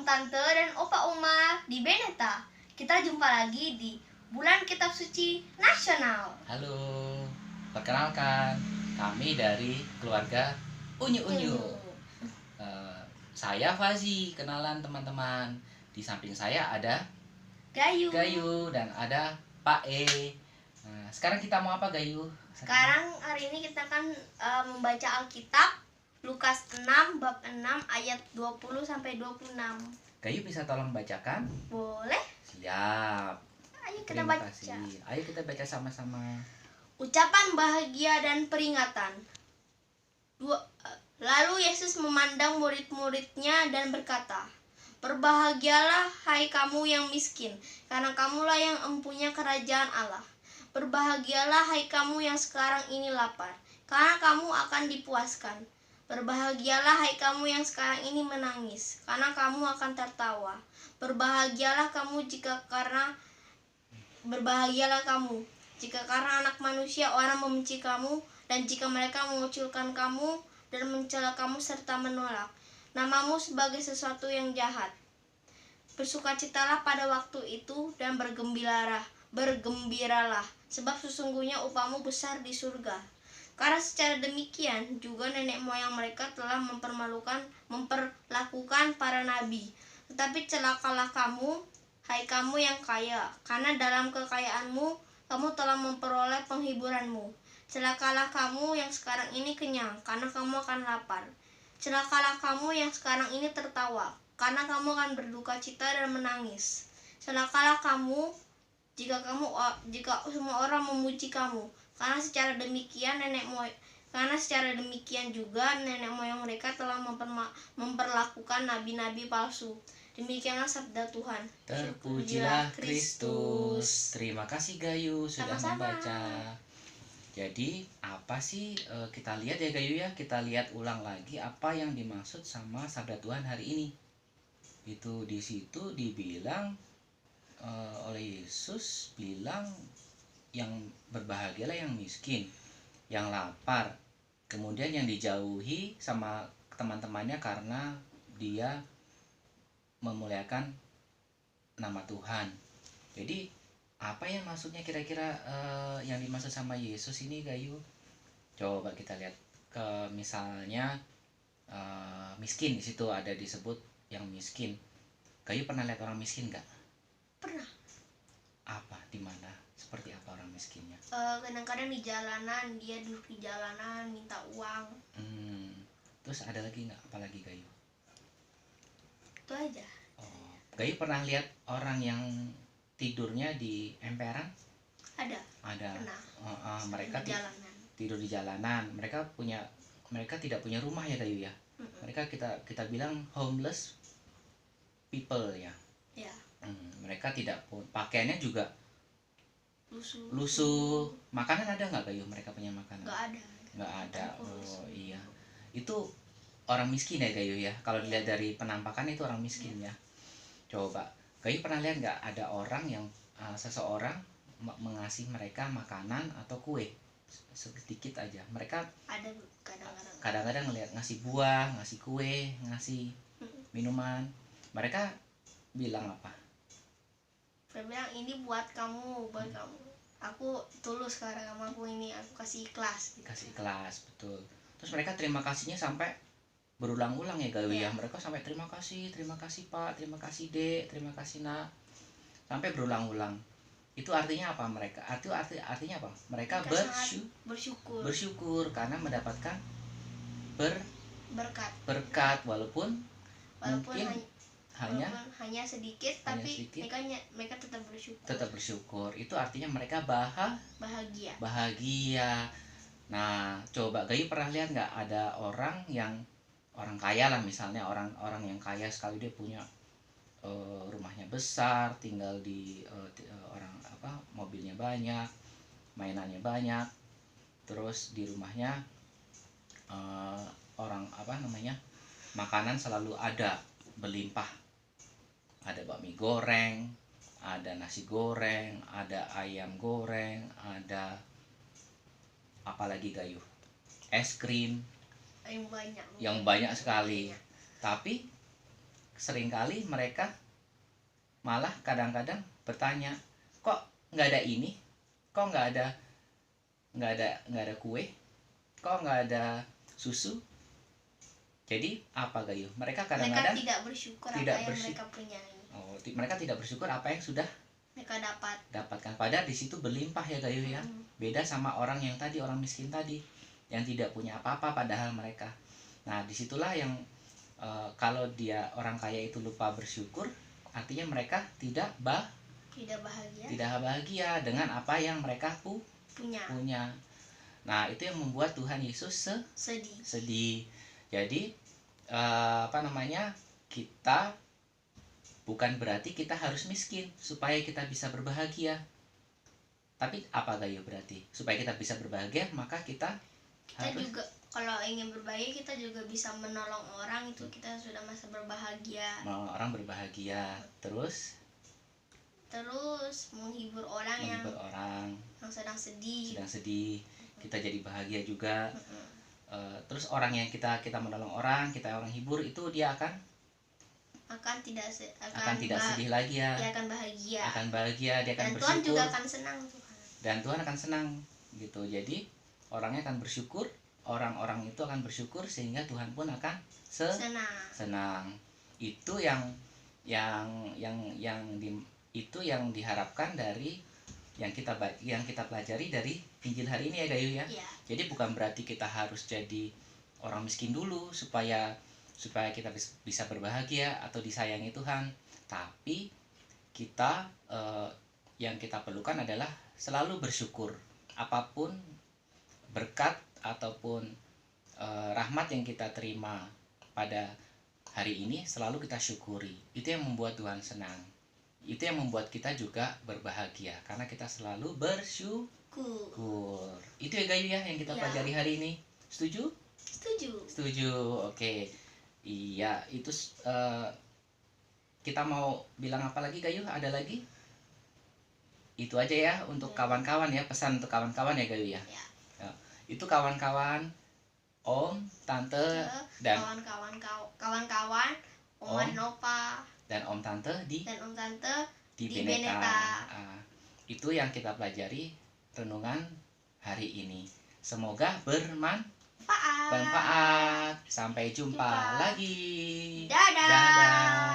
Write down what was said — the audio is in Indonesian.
Tante dan Opa Uma di Beneta. Kita jumpa lagi di Bulan Kitab Suci Nasional. Halo, perkenalkan kami dari keluarga Unyu Unyu. Saya Fazi, kenalan teman-teman. Di samping saya ada Gayu. dan ada Pak E. Nah, sekarang kita mau apa, Gayu? Sekarang hari ini kita akan membaca Alkitab Lukas 6 bab 6 ayat 20 sampai 26. Gayu bisa tolong bacakan? Boleh? Siap. Ayo kita Terima baca. kasih. Ayo kita baca sama-sama. Ucapan bahagia dan peringatan. Lalu Yesus memandang murid-muridnya dan berkata, "Berbahagialah hai kamu yang miskin, karena kamulah yang empunya kerajaan Allah. Berbahagialah hai kamu yang sekarang ini lapar, karena kamu akan dipuaskan. Berbahagialah hai kamu yang sekarang ini menangis, karena kamu akan tertawa. Berbahagialah kamu Berbahagialah kamu jika karena Anak Manusia orang membenci kamu, dan jika mereka mengucilkan kamu dan mencela kamu serta menolak namamu sebagai sesuatu yang jahat. Bersukacitalah pada waktu itu dan bergembiralah, sebab sesungguhnya upahmu besar di surga. Karena secara demikian juga nenek moyang mereka telah memperlakukan para nabi. Tetapi celakalah kamu, hai kamu yang kaya, karena dalam kekayaanmu kamu telah memperoleh penghiburanmu. Celakalah kamu yang sekarang ini kenyang, karena kamu akan lapar. Celakalah kamu yang sekarang ini tertawa, karena kamu akan berduka cita dan menangis. Celakalah kamu jika semua orang memuji kamu, karena secara demikian juga nenek moyang mereka telah memperlakukan nabi-nabi palsu. Demikianlah sabda Tuhan. Terpujilah Kristus. Terima kasih Gayu sudah Sama-sama. membaca. Jadi apa sih kita lihat ya Gayu ya, kita lihat ulang lagi apa yang dimaksud sama sabda Tuhan hari ini. Itu di situ dibilang oleh Yesus bilang yang berbahagialah yang miskin, yang lapar, kemudian yang dijauhi sama teman-temannya karena dia memuliakan nama Tuhan. Jadi apa yang maksudnya kira-kira yang dimaksud sama Yesus ini Gayu? Coba kita lihat ke misalnya miskin, di situ ada disebut yang miskin. Gayu pernah lihat orang miskin nggak? Pernah. Apa, di mana? Seperti apa orang miskinnya? Kadang-kadang di jalanan, dia duduk di jalanan minta uang. Terus ada lagi nggak? Apa lagi Gayu? Itu aja. Oh, Gayu pernah lihat orang yang tidurnya di emperan? Ada. Ada. Pernah. Mereka di jalanan. tidur di jalanan. Mereka tidak punya rumah ya Gayu ya. Mereka kita bilang homeless people ya. Ya. Mereka tidak pakaiannya juga Lusuh. Makanan ada nggak Gayu? Mereka punya makanan? Nggak ada. Oh iya. Itu orang miskin ya Gayu ya. Kalau dilihat dari penampakan itu orang miskin ya. Coba Gayu pernah lihat nggak ada orang yang seseorang mengasih mereka makanan atau kue sedikit aja? Mereka Ada kadang-kadang ngelihat ngasih buah, ngasih kue, ngasih minuman. Mereka bilang apa? Saya bilang ini buat kamu. Aku tulus karena sama aku ini, aku kasih ikhlas. Gitu. Kasih ikhlas, betul. Terus mereka terima kasihnya sampai berulang-ulang ya Gayu ya. Mereka sampai terima kasih Pak, terima kasih Dek, terima kasih Nak, sampai berulang-ulang. Itu artinya apa mereka? Artinya apa? Mereka bersyukur karena mendapatkan berkat walaupun mungkin hanya sedikit, tapi mereka tetap bersyukur. Itu artinya mereka bahagia. Nah, coba Gayu pernah lihat nggak ada orang kaya lah, misalnya orang yang kaya sekali, dia punya rumahnya besar, tinggal di mobilnya banyak, mainannya banyak, terus di rumahnya makanan selalu ada berlimpah. Ada bakmi goreng, ada nasi goreng, ada ayam goreng, ada apalagi Gayu? Es krim. Yang banyak sekali. Tapi seringkali mereka malah kadang-kadang bertanya, kok nggak ada ini, kok nggak ada kue, kok nggak ada susu. Jadi apa Gayu? Mereka Mereka kadang-kadang tidak bersyukur tidak apa yang bersyukur. mereka punyai. Mereka tidak bersyukur apa yang sudah Mereka dapat. dapatkan. Padahal di situ berlimpah ya Gayu ya. Beda sama orang yang tadi, orang miskin tadi, yang tidak punya apa-apa padahal mereka. Nah disitulah yang kalau dia orang kaya itu lupa bersyukur, artinya mereka tidak bahagia dengan apa yang mereka punya. Nah itu yang membuat Tuhan Yesus sedih. Jadi kita bukan berarti kita harus miskin supaya kita bisa berbahagia. Tapi apa Gayo berarti? Supaya kita bisa berbahagia maka kita harus juga kalau ingin berbahagia kita juga bisa menolong orang, itu kita sudah masa berbahagia. mau orang berbahagia, terus menghibur orang yang sedang sedih. Kita jadi bahagia juga. Terus orang yang kita menolong orang, kita orang hibur, itu dia akan tidak sedih lagi ya. Dia akan bahagia. Dia akan Dan bersyukur. Tuhan juga akan senang. Dan Tuhan akan senang gitu. Jadi orangnya akan bersyukur, orang-orang itu akan bersyukur sehingga Tuhan pun akan senang. Itu yang diharapkan dari yang kita pelajari dari Injil hari ini ya Gayu ya. Jadi bukan berarti kita harus jadi orang miskin dulu supaya kita bisa berbahagia atau disayangi Tuhan. Tapi kita yang kita perlukan adalah selalu bersyukur. Apapun berkat ataupun rahmat yang kita terima pada hari ini selalu kita syukuri. Itu yang membuat Tuhan senang. Itu yang membuat kita juga berbahagia karena kita selalu bersyukur. Itu ya Gayu ya yang kita pelajari hari ini. Setuju? Setuju. Oke. Iya, itu kita mau bilang apa lagi Gayu? Ada lagi? Itu aja ya untuk kawan-kawan ya, pesan untuk kawan-kawan ya Gayu ya. Itu kawan-kawan, Om, Tante, dan kawan-kawan, Oma dan Opa, dan Om Tante di Beneta. Itu yang kita pelajari renungan hari ini. Semoga bermanfaat. Sampai jumpa lagi. Dadah.